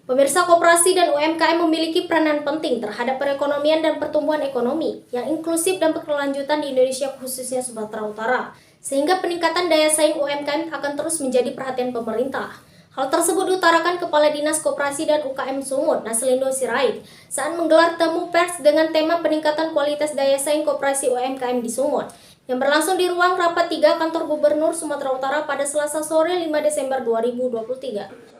Pemirsa, koperasi dan UMKM memiliki peranan penting terhadap perekonomian dan pertumbuhan ekonomi yang inklusif dan berkelanjutan di Indonesia, khususnya Sumatera Utara. Sehingga peningkatan daya saing UMKM akan terus menjadi perhatian pemerintah. Hal tersebut diutarakan Kepala Dinas Koperasi dan UKM Sumut, Naslindo Sirait, saat menggelar temu pers dengan tema peningkatan kualitas daya saing koperasi UMKM di Sumut, yang berlangsung di ruang rapat 3 Kantor Gubernur Sumatera Utara pada Selasa sore 5 Desember 2023.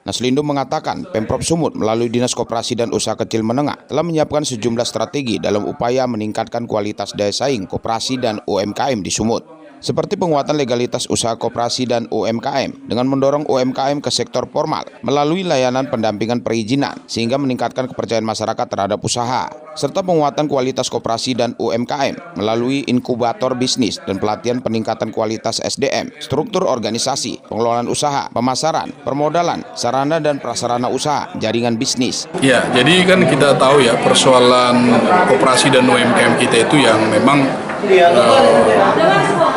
Naslindo mengatakan Pemprov Sumut melalui Dinas Koperasi dan Usaha Kecil Menengah telah menyiapkan sejumlah strategi dalam upaya meningkatkan kualitas daya saing koperasi dan UMKM di Sumut. Seperti penguatan legalitas usaha koperasi dan UMKM dengan mendorong UMKM ke sektor formal melalui layanan pendampingan perizinan sehingga meningkatkan kepercayaan masyarakat terhadap usaha, serta penguatan kualitas koperasi dan UMKM melalui inkubator bisnis dan pelatihan peningkatan kualitas SDM, struktur organisasi, pengelolaan usaha, pemasaran, permodalan, sarana dan prasarana usaha, jaringan bisnis. Ya, jadi kan kita tahu ya persoalan koperasi dan UMKM kita itu yang memang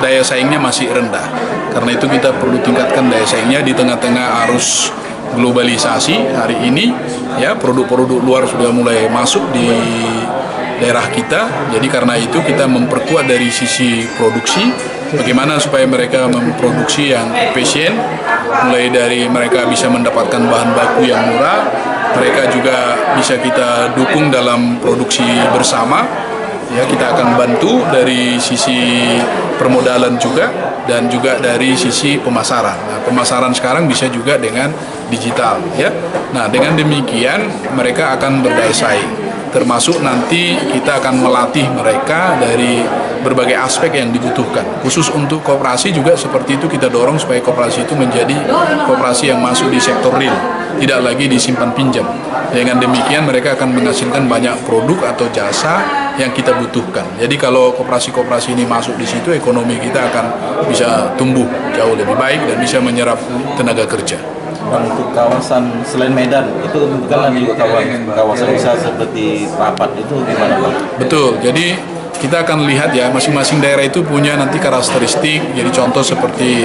daya saingnya masih rendah. Karena itu kita perlu tingkatkan daya saingnya di tengah-tengah arus globalisasi hari ini. Ya, produk-produk luar sudah mulai masuk di daerah kita. Jadi karena itu kita memperkuat dari sisi produksi, bagaimana supaya mereka memproduksi yang efisien, mulai dari mereka bisa mendapatkan bahan baku yang murah, mereka juga bisa kita dukung dalam produksi bersama. Ya, kita akan bantu dari sisi permodalan juga dan juga dari sisi pemasaran. Nah, pemasaran sekarang bisa juga dengan digital, ya. Nah, dengan demikian mereka akan berdaya saing. Termasuk nanti kita akan melatih mereka dari berbagai aspek yang dibutuhkan. Khusus untuk koperasi juga seperti itu, kita dorong supaya koperasi itu menjadi koperasi yang masuk di sektor real, tidak lagi disimpan pinjam. Dengan demikian mereka akan menghasilkan banyak produk atau jasa yang kita butuhkan. Jadi kalau koperasi-koperasi ini masuk di situ, ekonomi kita akan bisa tumbuh jauh lebih baik dan bisa menyerap tenaga kerja. Dan untuk kawasan selain Medan, itu kan juga kawasan usaha seperti Rapat itu gimana Pak? Betul, jadi kita akan lihat ya, masing-masing daerah itu punya nanti karakteristik. Jadi contoh seperti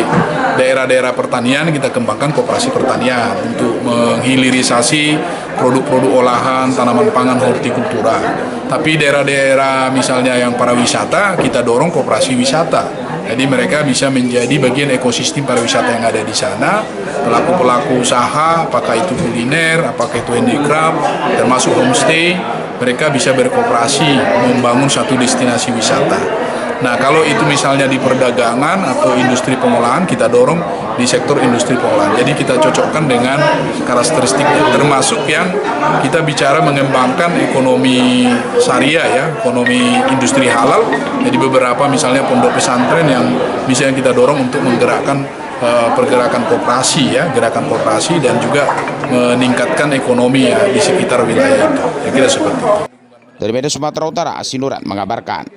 daerah-daerah pertanian, kita kembangkan koperasi pertanian untuk menghilirisasi produk-produk olahan, tanaman pangan, hortikultura. Tapi daerah-daerah misalnya yang pariwisata, kita dorong koperasi wisata. Jadi mereka bisa menjadi bagian ekosistem pariwisata yang ada di sana. Pelaku-pelaku usaha, apakah itu kuliner, apakah itu handicraft, termasuk homestay, mereka bisa berkooperasi membangun satu destinasi wisata. Nah, kalau itu misalnya di perdagangan atau industri pengolahan, kita dorong di sektor industri pengolahan. Jadi kita cocokkan dengan karakteristiknya, termasuk yang kita bicara mengembangkan ekonomi syariah ya, ekonomi industri halal. Jadi beberapa misalnya pondok pesantren yang bisa kita dorong untuk menggerakkan pergerakan koperasi ya, gerakan koperasi dan juga meningkatkan ekonomi ya di sekitar wilayah itu. Ya, kira seperti itu. Dari Medan Sumatera Utara, Asinuran mengabarkan.